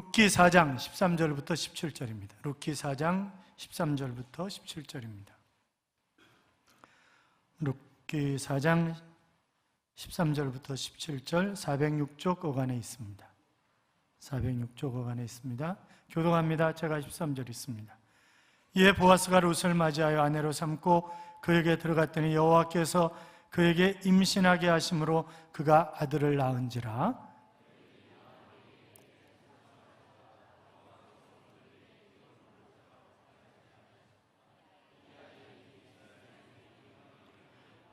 룻기 4장 13절부터 17절입니다. 룻기 4장 13절부터 17절입니다. 룻기 4장 13절부터 17절 406쪽 어간에 있습니다. 406쪽 어간에 있습니다. 교독합니다. 제가 13절 있습니다. 이에 보아스가 룻을 맞이하여 아내로 삼고 그에게 들어갔더니 여호와께서 그에게 임신하게 하심으로 그가 아들을 낳은지라.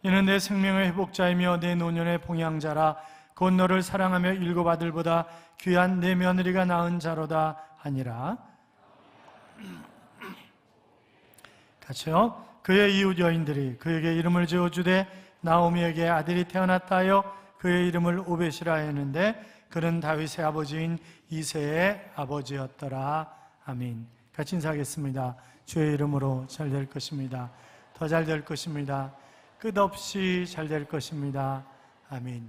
이는 내 생명의 회복자이며 내 노년의 봉양자라. 곧 너를 사랑하며 일곱 아들보다 귀한 내 며느리가 낳은 자로다 하니라. 같이요. 그의 이웃 여인들이 그에게 이름을 지어주되 나오미에게 아들이 태어났다 하여 그의 이름을 오벳이라 했는데 그는 다윗의 아버지인 이새의 아버지였더라. 아멘. 같이 인사하겠습니다. 주의 이름으로 잘 될 것입니다. 더 잘 될 것입니다. 끝없이 잘 될 것입니다. 아멘.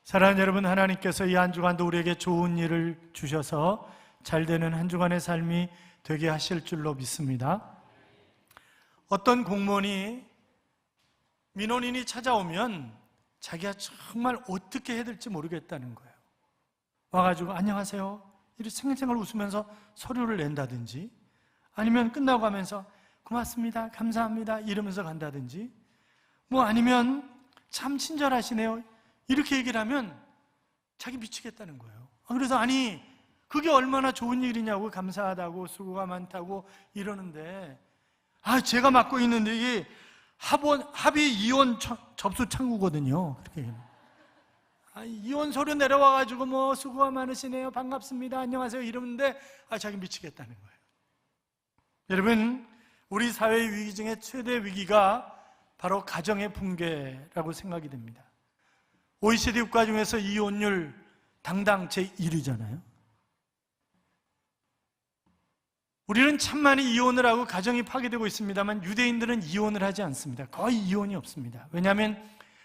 사랑하는 여러분, 하나님께서 이 한 주간도 우리에게 좋은 일을 주셔서 잘 되는 한 주간의 삶이 되게 하실 줄로 믿습니다. 어떤 공무원이 민원인이 찾아오면 자기가 정말 어떻게 해야 될지 모르겠다는 거예요. 와가지고 안녕하세요 이렇게 생생을 웃으면서 서류를 낸다든지, 아니면 끝나고 가면서 고맙습니다, 감사합니다 이러면서 간다든지, 뭐 아니면 참 친절하시네요 이렇게 얘기를 하면 자기 미치겠다는 거예요. 그래서 아니 그게 얼마나 좋은 일이냐고, 감사하다고 수고가 많다고 이러는데, 제가 맡고 있는데 이게 합의 이혼 접수 창구거든요. 그렇게 이혼 서류 내려와가지고 뭐 수고가 많으시네요, 반갑습니다, 안녕하세요 이러는데 자기 미치겠다는 거예요. 여러분, 우리 사회의 위기 중에 최대 위기가 바로 가정의 붕괴라고 생각이 됩니다. OECD 국가 중에서 이혼율 당당 제1위잖아요. 우리는 참 많이 이혼을 하고 가정이 파괴되고 있습니다만 유대인들은 이혼을 하지 않습니다. 거의 이혼이 없습니다. 왜냐하면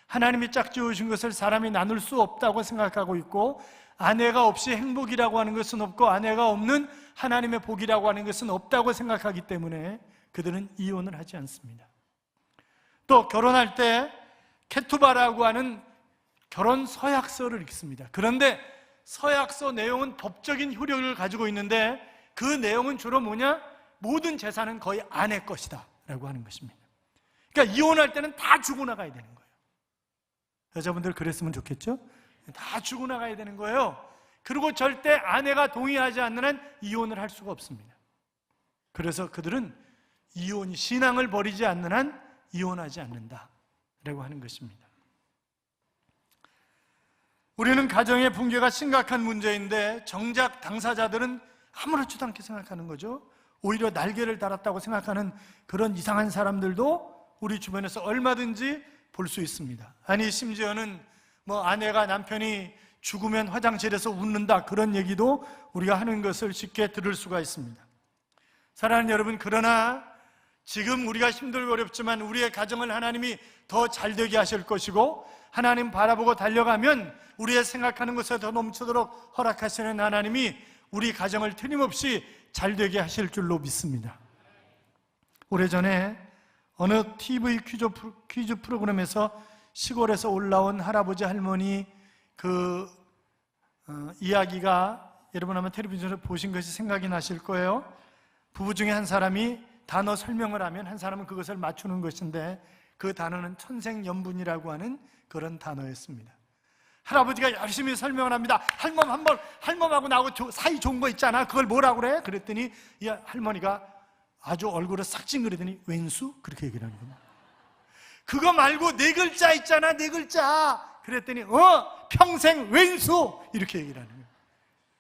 하나님이 짝지어주신 것을 사람이 나눌 수 없다고 생각하고 있고, 아내가 없이 행복이라고 하는 것은 없고 아내가 없는 하나님의 복이라고 하는 것은 없다고 생각하기 때문에 그들은 이혼을 하지 않습니다. 또 결혼할 때 케투바라고 하는 결혼 서약서를 읽습니다. 그런데 서약서 내용은 법적인 효력을 가지고 있는데 그 내용은 주로 뭐냐? 모든 재산은 거의 아내 것이다 라고 하는 것입니다. 그러니까 이혼할 때는 다 주고 나가야 되는 거예요. 여자분들 그랬으면 좋겠죠? 다 주고 나가야 되는 거예요. 그리고 절대 아내가 동의하지 않는 한 이혼을 할 수가 없습니다. 그래서 그들은 신앙을 버리지 않는 한 이혼하지 않는다 라고 하는 것입니다. 우리는 가정의 붕괴가 심각한 문제인데 정작 당사자들은 아무렇지도 않게 생각하는 거죠. 오히려 날개를 달았다고 생각하는 그런 이상한 사람들도 우리 주변에서 얼마든지 볼 수 있습니다. 아니 심지어는 뭐 아내가 남편이 죽으면 화장실에서 웃는다 그런 얘기도 우리가 하는 것을 쉽게 들을 수가 있습니다. 사랑하는 여러분, 그러나 지금 우리가 힘들고 어렵지만 우리의 가정을 하나님이 더 잘되게 하실 것이고, 하나님 바라보고 달려가면 우리의 생각하는 것에 더 넘치도록 허락하시는 하나님이 우리 가정을 틀림없이 잘되게 하실 줄로 믿습니다. 오래전에 어느 TV 퀴즈 프로그램에서 시골에서 올라온 할아버지 할머니 이야기가 여러분 아마 텔레비전에서 보신 것이 생각이 나실 거예요. 부부 중에 한 사람이 단어 설명을 하면 한 사람은 그것을 맞추는 것인데 그 단어는 천생연분이라고 하는 그런 단어였습니다. 할아버지가 열심히 설명을 합니다. 할멈하고 나하고 사이 좋은 거 있잖아, 그걸 뭐라고 그래? 그랬더니 이 할머니가 아주 얼굴을 싹 찡그리더니 왼수? 그렇게 얘기를 하는 겁니다. 그거 말고 네 글자 있잖아, 네 글자. 그랬더니 평생 왼수! 이렇게 얘기를 하는 거예요.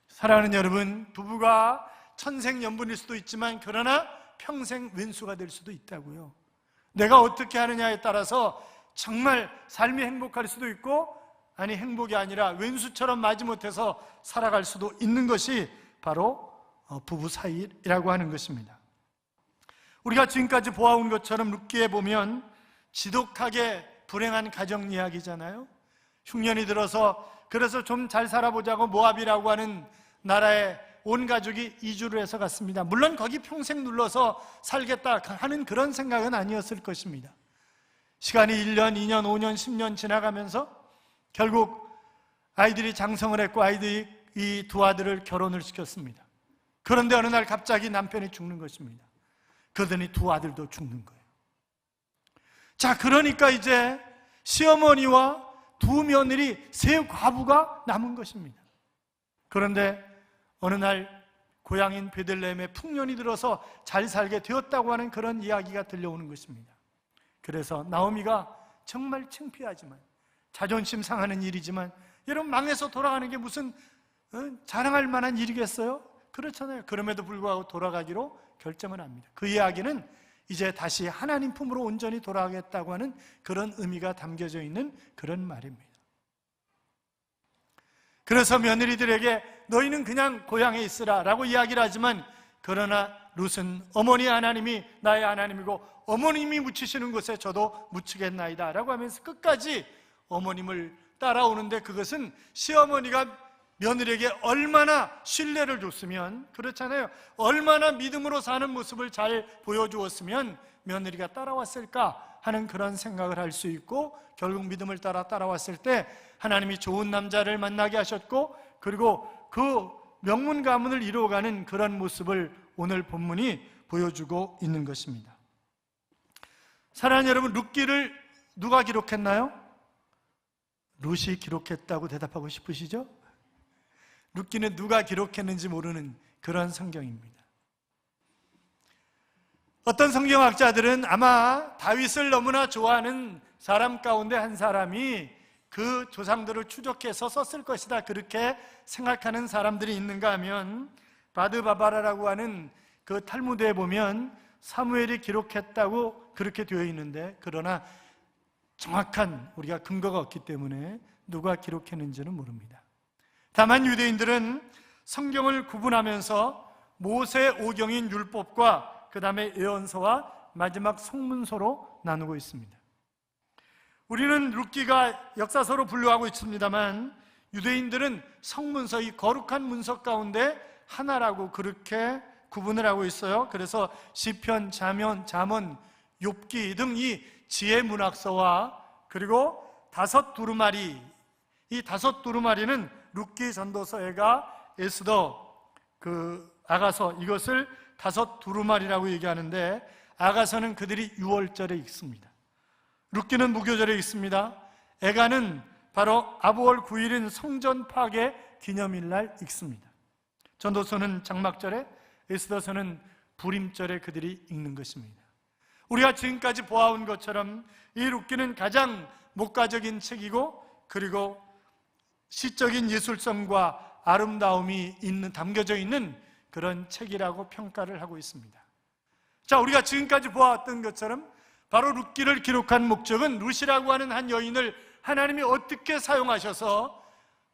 사랑하는 여러분, 부부가 천생연분일 수도 있지만 그러나 평생 왼수가 될 수도 있다고요. 내가 어떻게 하느냐에 따라서 정말 삶이 행복할 수도 있고, 아니 행복이 아니라 왼수처럼 마지못해서 살아갈 수도 있는 것이 바로 부부 사이라고 하는 것입니다. 우리가 지금까지 보아온 것처럼 룻기에 보면 지독하게 불행한 가정 이야기잖아요. 흉년이 들어서 그래서 좀 잘 살아보자고 모압이라고 하는 나라에 온 가족이 이주를 해서 갔습니다. 물론 거기 평생 눌러서 살겠다 하는 그런 생각은 아니었을 것입니다. 시간이 1년, 2년, 5년, 10년 지나가면서 결국 아이들이 장성을 했고 아이들이 이 두 아들을 결혼을 시켰습니다. 그런데 어느 날 갑자기 남편이 죽는 것입니다. 그러더니 두 아들도 죽는 거예요. 자, 그러니까 이제 시어머니와 두 며느리, 세 과부가 남은 것입니다. 그런데 어느 날 고향인 베들레헴에 풍년이 들어서 잘 살게 되었다고 하는 그런 이야기가 들려오는 것입니다. 그래서 나오미가 정말 창피하지만, 자존심 상하는 일이지만, 여러분, 망해서 돌아가는 게 무슨 자랑할 만한 일이겠어요? 그렇잖아요. 그럼에도 불구하고 돌아가기로 결정을 합니다. 그 이야기는 이제 다시 하나님 품으로 온전히 돌아가겠다고 하는 그런 의미가 담겨져 있는 그런 말입니다. 그래서 며느리들에게 너희는 그냥 고향에 있으라 라고 이야기를 하지만, 그러나 룻은 어머니 하나님이 나의 하나님이고 어머님이 묻히시는 곳에 저도 묻히겠나이다 라고 하면서 끝까지 어머님을 따라오는데, 그것은 시어머니가 며느리에게 얼마나 신뢰를 줬으면, 그렇잖아요, 얼마나 믿음으로 사는 모습을 잘 보여주었으면 며느리가 따라왔을까 하는 그런 생각을 할 수 있고, 결국 믿음을 따라 따라왔을 때 하나님이 좋은 남자를 만나게 하셨고, 그리고 그 명문 가문을 이루어가는 그런 모습을 오늘 본문이 보여주고 있는 것입니다. 사랑하는 여러분, 룻기를 누가 기록했나요? 룻이 기록했다고 대답하고 싶으시죠? 룻기는 누가 기록했는지 모르는 그런 성경입니다. 어떤 성경학자들은 아마 다윗을 너무나 좋아하는 사람 가운데 한 사람이 그 조상들을 추적해서 썼을 것이다, 그렇게 생각하는 사람들이 있는가 하면, 바드바바라라고 하는 그 탈무드에 보면 사무엘이 기록했다고 그렇게 되어 있는데, 그러나 정확한 우리가 근거가 없기 때문에 누가 기록했는지는 모릅니다. 다만 유대인들은 성경을 구분하면서 모세 오경인 율법과 그 다음에 예언서와 마지막 성문서로 나누고 있습니다. 우리는 룻기가 역사서로 분류하고 있습니다만, 유대인들은 성문서, 이 거룩한 문서 가운데 하나라고 그렇게 구분을 하고 있어요. 그래서 시편, 잠언, 욥기 등 이 지혜 문학서와 그리고 다섯 두루마리, 이 다섯 두루마리는 룻기, 전도서, 에가, 에스더, 아가서, 이것을 다섯 두루마리라고 얘기하는데, 아가서는 그들이 유월절에 읽습니다. 룻기는 무교절에 읽습니다. 에가는 바로 아부월 9일인 성전 파괴 기념일날 읽습니다. 전도서는 장막절에, 에스더서는 부림절에 그들이 읽는 것입니다. 우리가 지금까지 보아온 것처럼 이 룻기는 가장 목가적인 책이고, 그리고 시적인 예술성과 아름다움이 담겨져 있는 그런 책이라고 평가를 하고 있습니다. 자, 우리가 지금까지 보아왔던 것처럼 바로 룻기를 기록한 목적은 룻이라고 하는 한 여인을 하나님이 어떻게 사용하셔서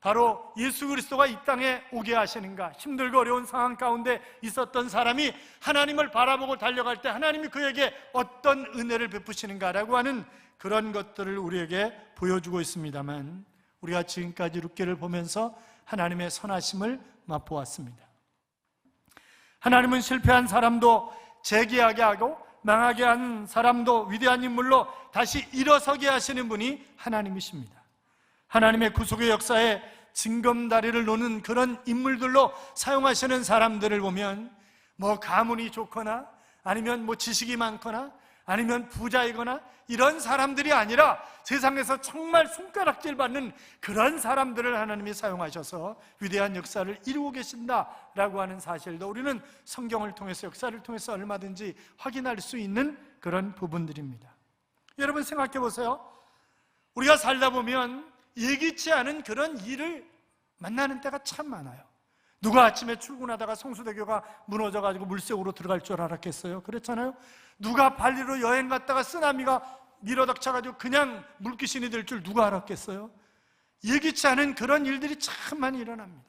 바로 예수 그리스도가 이 땅에 오게 하시는가, 힘들고 어려운 상황 가운데 있었던 사람이 하나님을 바라보고 달려갈 때 하나님이 그에게 어떤 은혜를 베푸시는가라고 하는 그런 것들을 우리에게 보여주고 있습니다만, 우리가 지금까지 룻기를 보면서 하나님의 선하심을 맛보았습니다. 하나님은 실패한 사람도 재기하게 하고 망하게 한 사람도 위대한 인물로 다시 일어서게 하시는 분이 하나님이십니다. 하나님의 구속의 역사에 징검다리를 놓는 그런 인물들로 사용하시는 사람들을 보면, 뭐 가문이 좋거나 아니면 뭐 지식이 많거나 아니면 부자이거나 이런 사람들이 아니라 세상에서 정말 손가락질 받는 그런 사람들을 하나님이 사용하셔서 위대한 역사를 이루고 계신다라고 하는 사실도 우리는 성경을 통해서, 역사를 통해서 얼마든지 확인할 수 있는 그런 부분들입니다. 여러분 생각해 보세요. 우리가 살다 보면 예기치 않은 그런 일을 만나는 때가 참 많아요. 누가 아침에 출근하다가 성수대교가 무너져가지고 물속으로 들어갈 줄 알았겠어요? 그렇잖아요. 누가 발리로 여행 갔다가 쓰나미가 밀어닥쳐가지고 그냥 물귀신이 될 줄 누가 알았겠어요? 예기치 않은 그런 일들이 참 많이 일어납니다.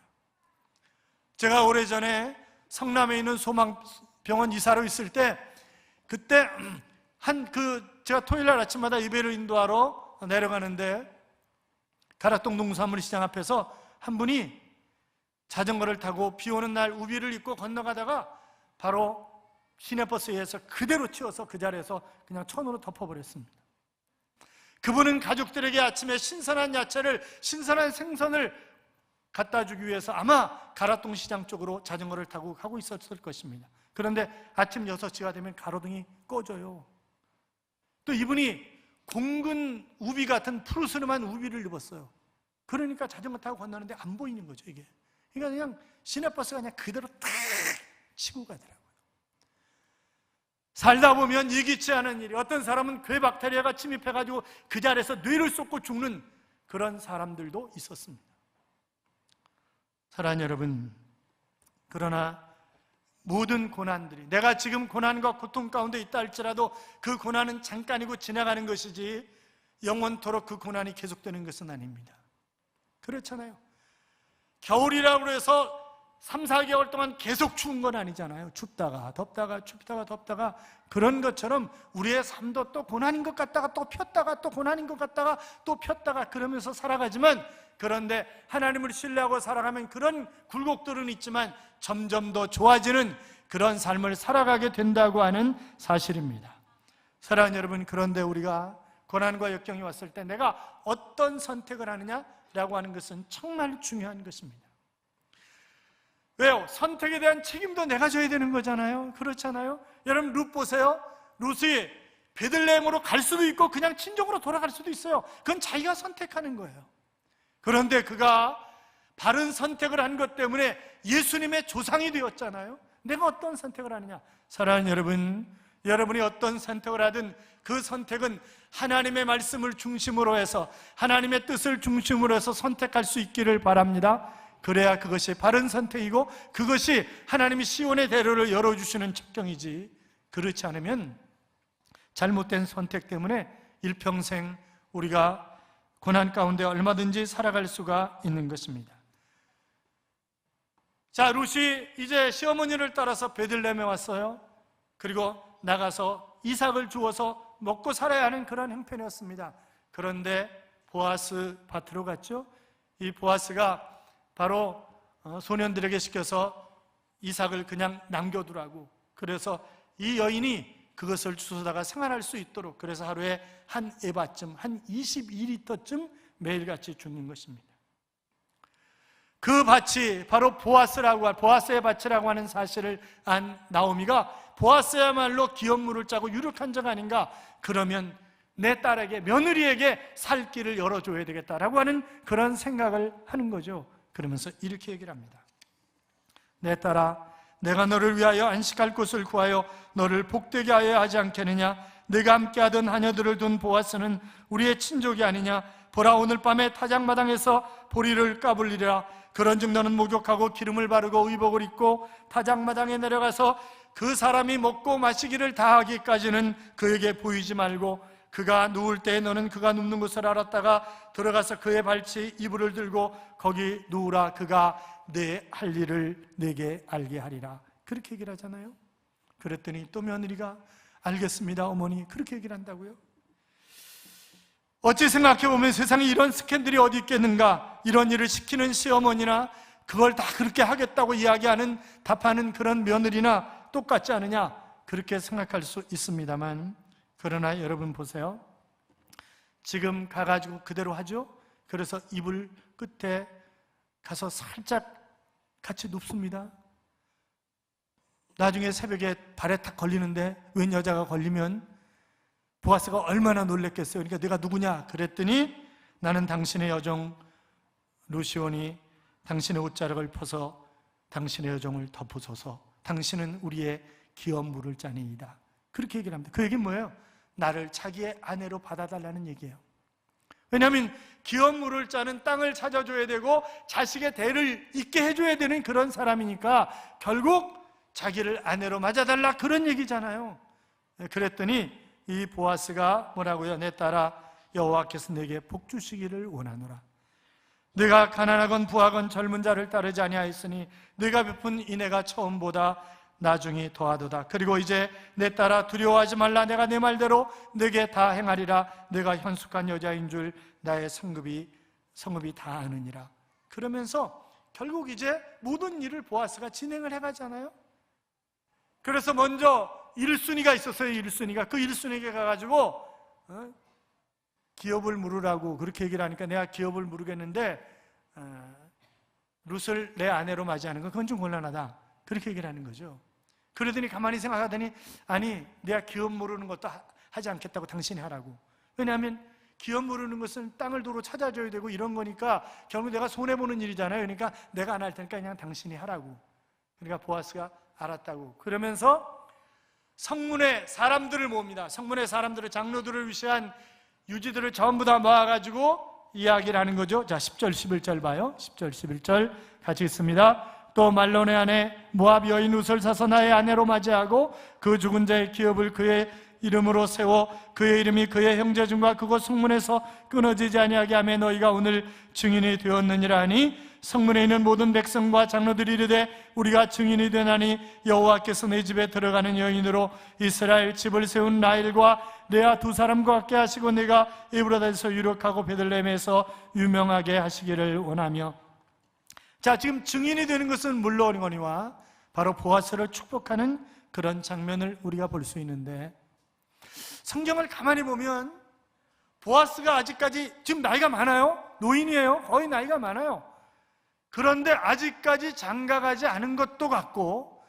제가 오래전에 성남에 있는 소망병원 이사로 있을 때, 그때 제가 토요일날 아침마다 예배를 인도하러 내려가는데 가락동 농산물 시장 앞에서 한 분이 자전거를 타고 비 오는 날 우비를 입고 건너가다가 바로 시내버스에서 그대로 치워서 그 자리에서 그냥 천으로 덮어버렸습니다. 그분은 가족들에게 아침에 신선한 야채를, 신선한 생선을 갖다 주기 위해서 아마 가락동 시장 쪽으로 자전거를 타고 가고 있었을 것입니다. 그런데 아침 6시가 되면 가로등이 꺼져요. 또 이분이 공군 우비 같은 푸르스름한 우비를 입었어요. 그러니까 자전거 타고 건너는데 안 보이는 거죠, 이게. 그러니까 그냥 시내버스가 그냥 그대로 탁 치고 가더라고요. 살다 보면 예기치 않은 일이, 어떤 사람은 괴 박테리아가 침입해가지고 그 자리에서 뇌를 쏟고 죽는 그런 사람들도 있었습니다. 사랑하는 여러분, 그러나 모든 고난들이, 내가 지금 고난과 고통 가운데 있다 할지라도 그 고난은 잠깐이고 지나가는 것이지 영원토록 그 고난이 계속되는 것은 아닙니다. 그렇잖아요. 겨울이라고 해서 3, 4개월 동안 계속 추운 건 아니잖아요. 춥다가 덥다가 춥다가 덥다가, 그런 것처럼 우리의 삶도 또 고난인 것 같다가 또 폈다가 또 고난인 것 같다가 또 폈다가 그러면서 살아가지만, 그런데 하나님을 신뢰하고 살아가면 그런 굴곡들은 있지만 점점 더 좋아지는 그런 삶을 살아가게 된다고 하는 사실입니다. 사랑하는 여러분, 그런데 우리가 고난과 역경이 왔을 때 내가 어떤 선택을 하느냐라고 하는 것은 정말 중요한 것입니다. 왜요? 선택에 대한 책임도 내가 져야 되는 거잖아요. 그렇잖아요. 여러분, 룻 보세요. 룻이 베들레헴으로 갈 수도 있고 그냥 친정으로 돌아갈 수도 있어요. 그건 자기가 선택하는 거예요. 그런데 그가 바른 선택을 한 것 때문에 예수님의 조상이 되었잖아요. 내가 어떤 선택을 하느냐? 사랑하는 여러분, 여러분이 어떤 선택을 하든 그 선택은 하나님의 말씀을 중심으로 해서, 하나님의 뜻을 중심으로 해서 선택할 수 있기를 바랍니다. 그래야 그것이 바른 선택이고 그것이 하나님이 시온의 대로를 열어주시는 첩경이지, 그렇지 않으면 잘못된 선택 때문에 일평생 우리가 고난 가운데 얼마든지 살아갈 수가 있는 것입니다. 자, 룻이 이제 시어머니를 따라서 베들레헴에 왔어요. 그리고 나가서 이삭을 주어서 먹고 살아야 하는 그런 형편이었습니다. 그런데 보아스 밭으로 갔죠. 이 보아스가 바로 소년들에게 시켜서 이삭을 그냥 남겨두라고, 그래서 이 여인이 그것을 주워다가 생활할 수 있도록, 그래서 하루에 한 에바쯤, 한 22리터쯤 매일같이 주는 것입니다. 그 밭이 바로 보아스의 밭이라고 하는 사실을 안 나오미가 보아스야말로 기업물을 짜고 유력한 적 아닌가, 그러면 내 딸에게, 며느리에게 살 길을 열어줘야 되겠다라고 하는 그런 생각을 하는 거죠. 그러면서 이렇게 얘기를 합니다. 내 딸아, 내가 너를 위하여 안식할 곳을 구하여 너를 복되게 하여 하지 않겠느냐? 내가 함께하던 하녀들을 둔 보아스는 우리의 친족이 아니냐? 보라, 오늘 밤에 타작마당에서 보리를 까불리라. 그런즉 너는 목욕하고 기름을 바르고 의복을 입고 타작마당에 내려가서 그 사람이 먹고 마시기를 다 하기까지는 그에게 보이지 말고, 그가 누울 때 너는 그가 눕는 곳을 알았다가 들어가서 그의 발치 이불을 들고 거기 누우라. 그가 내 할 일을 내게 알게 하리라. 그렇게 얘기를 하잖아요. 그랬더니 또 며느리가 알겠습니다 어머니, 그렇게 얘기를 한다고요. 어찌 생각해보면 세상에 이런 스캔들이 어디 있겠는가. 이런 일을 시키는 시어머니나 그걸 다 그렇게 하겠다고 이야기하는, 답하는 그런 며느리나 똑같지 않느냐, 그렇게 생각할 수 있습니다만, 그러나 여러분 보세요. 지금 가가지고 그대로 하죠. 그래서 이불 끝에 가서 살짝 같이 눕습니다. 나중에 새벽에 발에 탁 걸리는데 웬 여자가 걸리면 보아스가 얼마나 놀랬겠어요. 그러니까 내가 누구냐 그랬더니, 나는 당신의 여종 루시온이 당신의 옷자락을 퍼서 당신의 여종을 덮으소서. 당신은 우리의 기업 물을 짜니이다. 그렇게 얘기를 합니다. 그 얘기는 뭐예요? 나를 자기의 아내로 받아달라는 얘기예요. 왜냐하면 기업 물을 짜는 땅을 찾아줘야 되고 자식의 대를 잇게 해줘야 되는 그런 사람이니까 결국 자기를 아내로 맞아달라, 그런 얘기잖아요. 그랬더니 이 보아스가 뭐라고요? 내 딸아, 여호와께서 내게 복 주시기를 원하노라. 내가 가난하건 부하건 젊은 자를 따르지 아니하였으니 내가 베푼 인애가 처음보다 나중이 더하도다. 그리고 이제 내 딸아, 두려워하지 말라. 내가 내 말대로 내게 다 행하리라. 내가 현숙한 여자인 줄 나의 성읍이 다 아느니라. 그러면서 결국 이제 모든 일을 보아스가 진행을 해가잖아요. 그래서 먼저 1순위가 있었어요. 1순위가. 그 1순위에게 가가지고 기업을 물으라고 그렇게 얘기를 하니까 내가 기업을 물으겠는데 룻을 내 아내로 맞이하는 건 그건 좀 곤란하다. 그렇게 얘기를 하는 거죠. 그러더니 가만히 생각하더니 아니 내가 기업 모르는 것도 하지 않겠다고 당신이 하라고. 왜냐하면 기업 모르는 것은 땅을 도로 찾아줘야 되고 이런 거니까 결국 내가 손해보는 일이잖아요. 그러니까 내가 안 할 테니까 그냥 당신이 하라고. 그러니까 보아스가 알았다고. 그러면서 성문에 사람들을 모읍니다. 성문에 사람들을, 장로들을 위시한 유지들을 전부 다 모아가지고 이야기를 하는 거죠. 자, 10절 11절 봐요. 10절 11절 같이 읽습니다. 또 말론의 아내 모압 여인 룻을 사서 나의 아내로 맞이하고 그 죽은 자의 기업을 그의 이름으로 세워 그의 이름이 그의 형제 중과 그곳 성문에서 끊어지지 아니하게 하며 너희가 오늘 증인이 되었느니라 하니 성문에 있는 모든 백성과 장로들이 이르되 우리가 증인이 되나니 여호와께서 내 집에 들어가는 여인으로 이스라엘 집을 세운 라헬과 레아 두 사람과 같게 하시고 내가 에브라다에서 유력하고 베들레헴에서 유명하게 하시기를 원하며. 자, 지금 증인이 되는 것은 물론이거니와 바로 보아스를 축복하는 그런 장면을 우리가 볼 수 있는데, 성경을 가만히 보면 보아스가 아직까지 지금 나이가 많아요. 노인이에요. 거의 나이가 많아요. 그런데 아직까지 장가가지 않은 것도 같고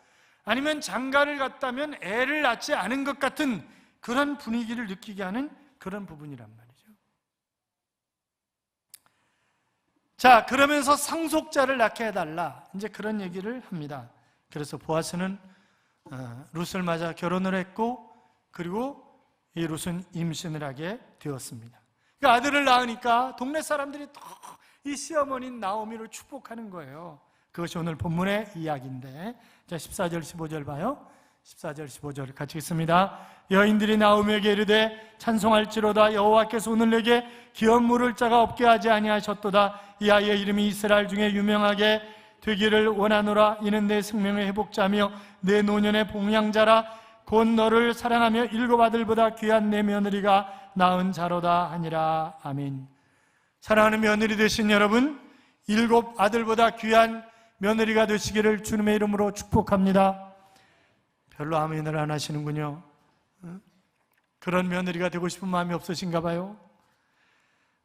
아니면 장가를 갔다면 애를 낳지 않은 것 같은 그런 분위기를 느끼게 하는 그런 부분이란 말이죠. 자, 그러면서 상속자를 낳게 해달라, 이제 그런 얘기를 합니다. 그래서 보아스는 룻을 맞아 결혼을 했고, 그리고 이 룻은 임신을 하게 되었습니다. 그러니까 아들을 낳으니까 동네 사람들이 더 이 시어머니인 나오미를 축복하는 거예요. 그것이 오늘 본문의 이야기인데, 자, 14절 15절 봐요. 14절 15절 같이 읽습니다. 여인들이 나오미에게 이르되 찬송할지로다 여호와께서 오늘 내게 기업 물을 자가 없게 하지 아니하셨도다. 이 아이의 이름이 이스라엘 중에 유명하게 되기를 원하노라. 이는 내 생명의 회복자며 내 노년의 봉양자라. 곧 너를 사랑하며 일곱 아들보다 귀한 내 며느리가 낳은 자로다 하니라. 아멘. 사랑하는 며느리 되신 여러분, 일곱 아들보다 귀한 며느리가 되시기를 주님의 이름으로 축복합니다. 별로 아멘을 안 하시는군요. 그런 며느리가 되고 싶은 마음이 없으신가 봐요.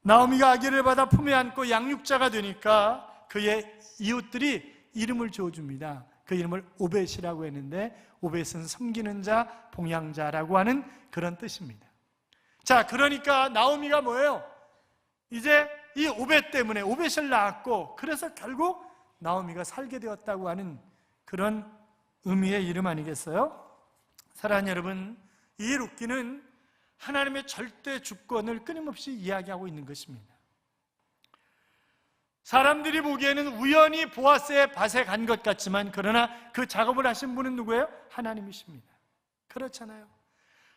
나오미가 아기를 받아 품에 안고 양육자가 되니까 그의 이웃들이 이름을 지어줍니다. 그 이름을 오벳이라고 했는데, 오벳은 섬기는 자, 봉양자라고 하는 그런 뜻입니다. 자, 그러니까 나오미가 뭐예요? 이제 이 오벳 때문에 오벳을 낳았고, 그래서 결국 나오미가 살게 되었다고 하는 그런 의미의 이름 아니겠어요? 사랑하는 여러분, 이 룻기는 하나님의 절대 주권을 끊임없이 이야기하고 있는 것입니다. 사람들이 보기에는 우연히 보아스의 밭에 간 것 같지만, 그러나 그 작업을 하신 분은 누구예요? 하나님이십니다. 그렇잖아요.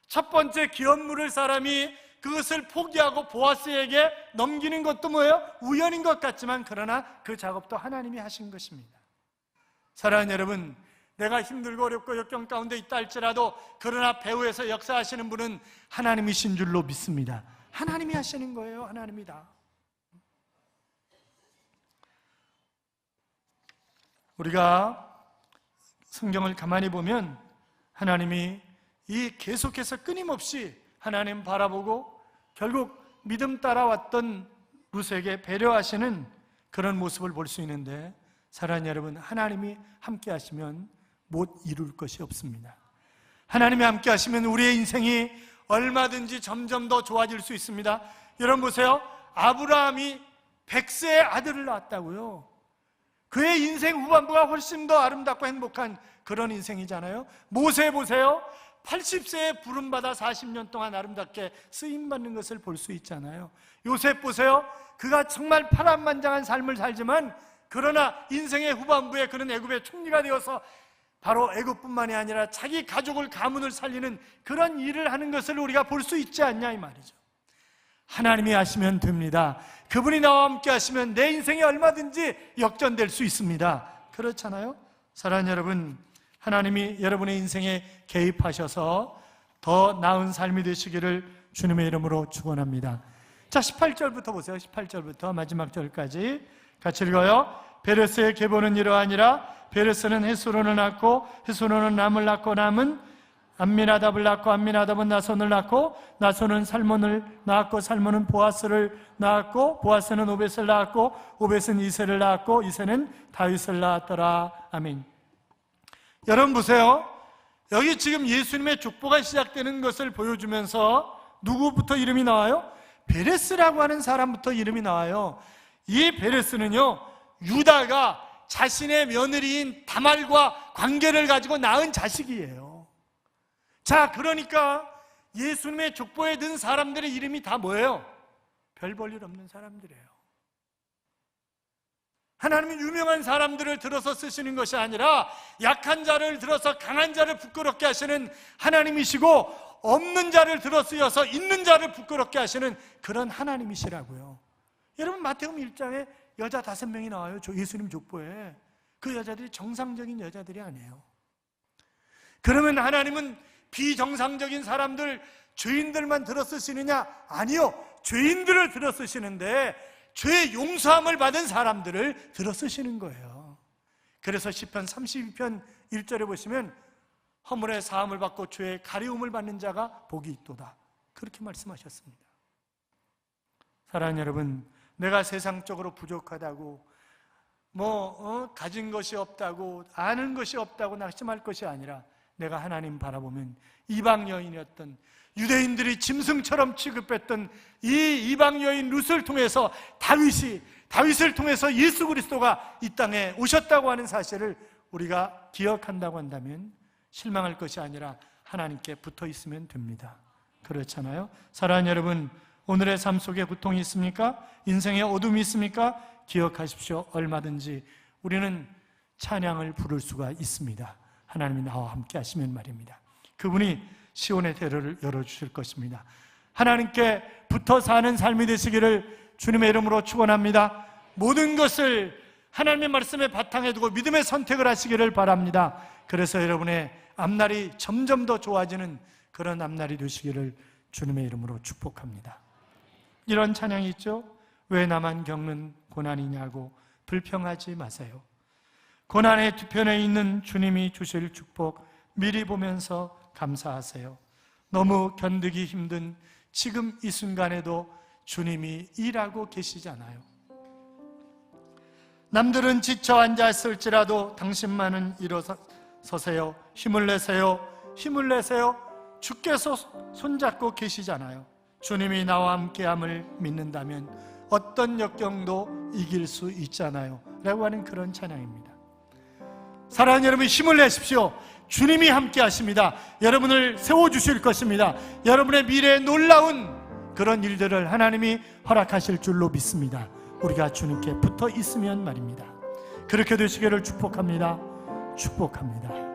첫 번째 기업 물을 사람이 그것을 포기하고 보아스에게 넘기는 것도 뭐예요? 우연인 것 같지만, 그러나 그 작업도 하나님이 하신 것입니다. 사랑하는 여러분, 내가 힘들고 어렵고 역경 가운데 있다 할지라도 그러나 배후에서 역사하시는 분은 하나님이신 줄로 믿습니다. 하나님이 하시는 거예요. 하나님이다. 우리가 성경을 가만히 보면 하나님이 이 계속해서 끊임없이 하나님 바라보고 결국 믿음 따라왔던 룻에게 배려하시는 그런 모습을 볼 수 있는데, 사랑하는 여러분, 하나님이 함께 하시면 못 이룰 것이 없습니다. 하나님이 함께 하시면 우리의 인생이 얼마든지 점점 더 좋아질 수 있습니다. 여러분 보세요. 아브라함이 100세의 아들을 낳았다고요. 그의 인생 후반부가 훨씬 더 아름답고 행복한 그런 인생이잖아요. 모세 보세요. 80세에 부름받아 40년 동안 아름답게 쓰임받는 것을 볼 수 있잖아요. 요셉 보세요. 그가 정말 파란만장한 삶을 살지만, 그러나 인생의 후반부에 그는 애굽의 총리가 되어서 바로 애굽뿐만이 아니라 자기 가족을, 가문을 살리는 그런 일을 하는 것을 우리가 볼 수 있지 않냐 이 말이죠. 하나님이 하시면 됩니다. 그분이 나와 함께 하시면 내 인생이 얼마든지 역전될 수 있습니다. 그렇잖아요. 사랑하는 여러분, 하나님이 여러분의 인생에 개입하셔서 더 나은 삶이 되시기를 주님의 이름으로 축원합니다. 자, 18절부터 보세요. 18절부터 마지막 절까지 같이 읽어요. 베레스의 계보는 이러하니라. 베레스는 헤스론을 낳고 헤스론은 람을 낳고 람은 암미나답을 낳고 암미나답은 나손을 낳고 나손은 살몬을 낳았고 살몬은 보아스를 낳았고 보아스는 오벳을 낳았고 오벳은 이새를 낳았고 이새는 다윗을 낳았더라. 아멘. 여러분 보세요. 여기 지금 예수님의 족보가 시작되는 것을 보여주면서 누구부터 이름이 나와요? 베레스라고 하는 사람부터 이름이 나와요. 이 베레스는요, 유다가 자신의 며느리인 다말과 관계를 가지고 낳은 자식이에요. 자, 그러니까 예수님의 족보에 든 사람들의 이름이 다 뭐예요? 별 볼 일 없는 사람들이에요. 하나님은 유명한 사람들을 들어서 쓰시는 것이 아니라 약한 자를 들어서 강한 자를 부끄럽게 하시는 하나님이시고, 없는 자를 들어 쓰여서 있는 자를 부끄럽게 하시는 그런 하나님이시라고요. 여러분, 마태복음 1장에 여자 5명이 나와요. 예수님 족보에. 그 여자들이 정상적인 여자들이 아니에요. 그러면 하나님은 비정상적인 사람들, 죄인들만 들어 쓰시느냐? 아니요, 죄인들을 들어 쓰시는데 죄 용서함을 받은 사람들을 들어 쓰시는 거예요. 그래서 시편 32편 1절에 보시면 허물의 사함을 받고 죄의 가리움을 받는 자가 복이 있도다, 그렇게 말씀하셨습니다. 사랑하는 여러분, 내가 세상적으로 부족하다고 가진 것이 없다고, 아는 것이 없다고 낙심할 것이 아니라, 내가 하나님 바라보면 이방 여인이었던, 유대인들이 짐승처럼 취급했던 이 이방 여인 룻을 통해서 다윗을 통해서 예수 그리스도가 이 땅에 오셨다고 하는 사실을 우리가 기억한다고 한다면 실망할 것이 아니라 하나님께 붙어 있으면 됩니다. 그렇잖아요? 사랑하는 여러분, 오늘의 삶 속에 고통이 있습니까? 인생에 어둠이 있습니까? 기억하십시오. 얼마든지 우리는 찬양을 부를 수가 있습니다. 하나님이 나와 함께 하시면 말입니다. 그분이 시온의 대로를 열어주실 것입니다. 하나님께 붙어 사는 삶이 되시기를 주님의 이름으로 축원합니다. 모든 것을 하나님의 말씀에 바탕에 두고 믿음의 선택을 하시기를 바랍니다. 그래서 여러분의 앞날이 점점 더 좋아지는 그런 앞날이 되시기를 주님의 이름으로 축복합니다. 이런 찬양이 있죠. 왜 나만 겪는 고난이냐고 불평하지 마세요. 고난의 뒤편에 있는 주님이 주실 축복 미리 보면서 감사하세요. 너무 견디기 힘든 지금 이 순간에도 주님이 일하고 계시잖아요. 남들은 지쳐 앉았을지라도 당신만은 일어서세요. 힘을 내세요. 힘을 내세요. 주께서 손잡고 계시잖아요. 주님이 나와 함께함을 믿는다면 어떤 역경도 이길 수 있잖아요 라고 하는 그런 찬양입니다. 사랑하는 여러분, 힘을 내십시오. 주님이 함께 하십니다. 여러분을 세워주실 것입니다. 여러분의 미래에 놀라운 그런 일들을 하나님이 허락하실 줄로 믿습니다. 우리가 주님께 붙어 있으면 말입니다. 그렇게 되시기를 축복합니다. 축복합니다.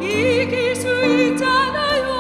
이길 수 있잖아요.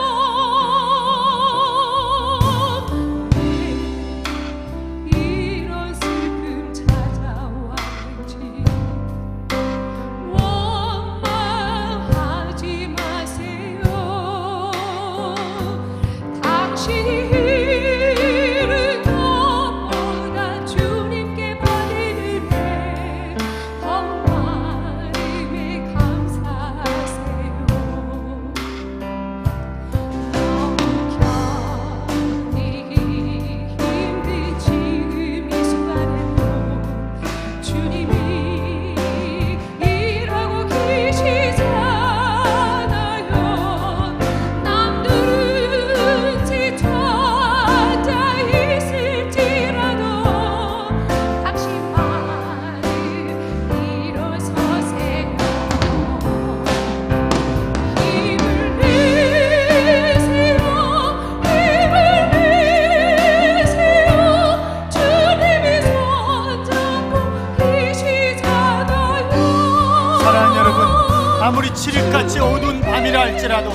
할지라도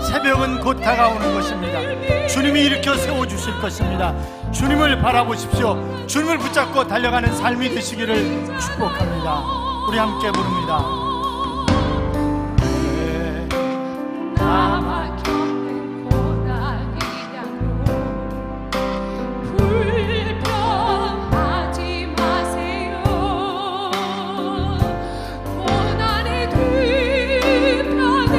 새벽은 곧 다가오는 것입니다. 주님이 일으켜 세워주실 것입니다. 주님을 바라보십시오. 주님을 붙잡고 달려가는 삶이 되시기를 축복합니다. 우리 함께 부릅니다. 나만 겪는 고난이라도 불평하지 마세요. 고난의 뒤편에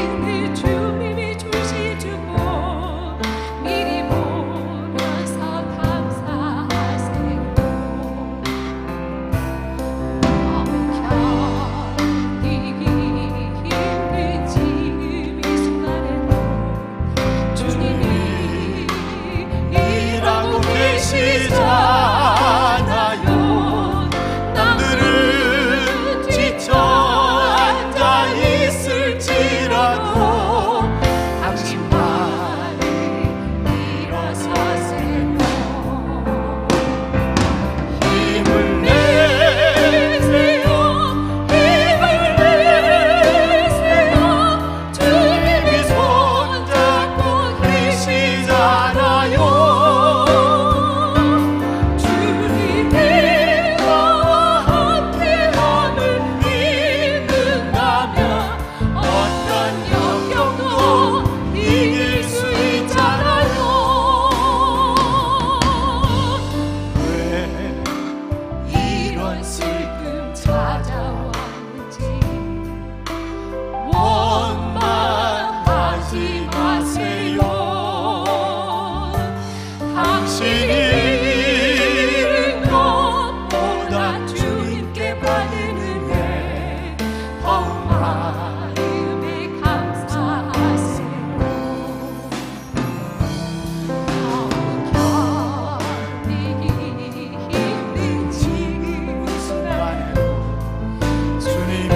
있는 주님이 주실 주고 미리 보면서 감사하세요. 견디기 힘든 지금 이 순간에도 주님이 일하고 계시잖아요. 남들은 지쳐 앉아 있을지라도 당신만이 일어서세요. 힘을 내세요. 힘을 내세요. 주님이 손잡고 계시잖아요. 주님이 나와 함께함을 믿는다면 어떤 역경도 이길 수 있잖아요. 왜 이런 슬픔 찾아왔는지 원망하지 마세요. 당신이 잃은 것보다 주님께 받은 은혜 더욱 마음에 감사하세요. 견디기 힘든 지금 이 순간에도 주님이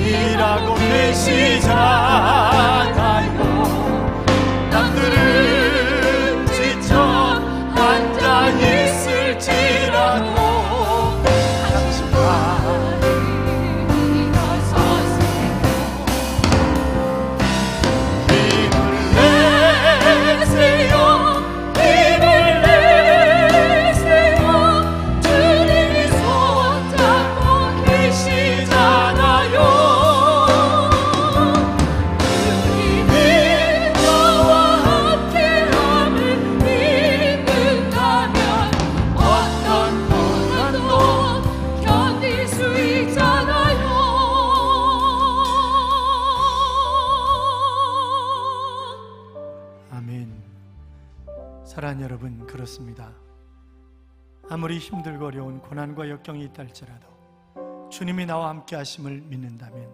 일하고 계시잖아요. 남들은 지쳐 앉아 있을지라도 당신만이 힘을 내세요. 힘을 내세요. 주님이 손잡고 계시잖아요. 주님이 나와 함께함을 믿는다면 어떤 고난도 견딜 수 있잖아요. 아멘. 사랑하는 여러분, 그렇습니다. 아무리 힘들고 어려운 고난과 역경이 있다 할지라도 주님이 나와 함께 하심을 믿는다면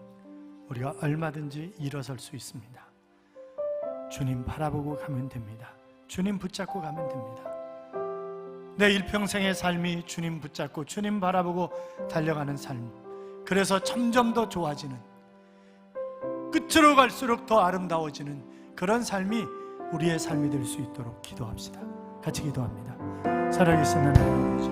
우리가 얼마든지 일어설 수 있습니다. 주님 바라보고 가면 됩니다. 주님 붙잡고 가면 됩니다. 내 일평생의 삶이 주님 붙잡고 주님 바라보고 달려가는 삶, 그래서 점점 더 좋아지는, 끝으로 갈수록 더 아름다워지는 그런 삶이 우리의 삶이 될 수 있도록 기도합시다. 같이 기도합니다. 살아계신 하나님 아버지,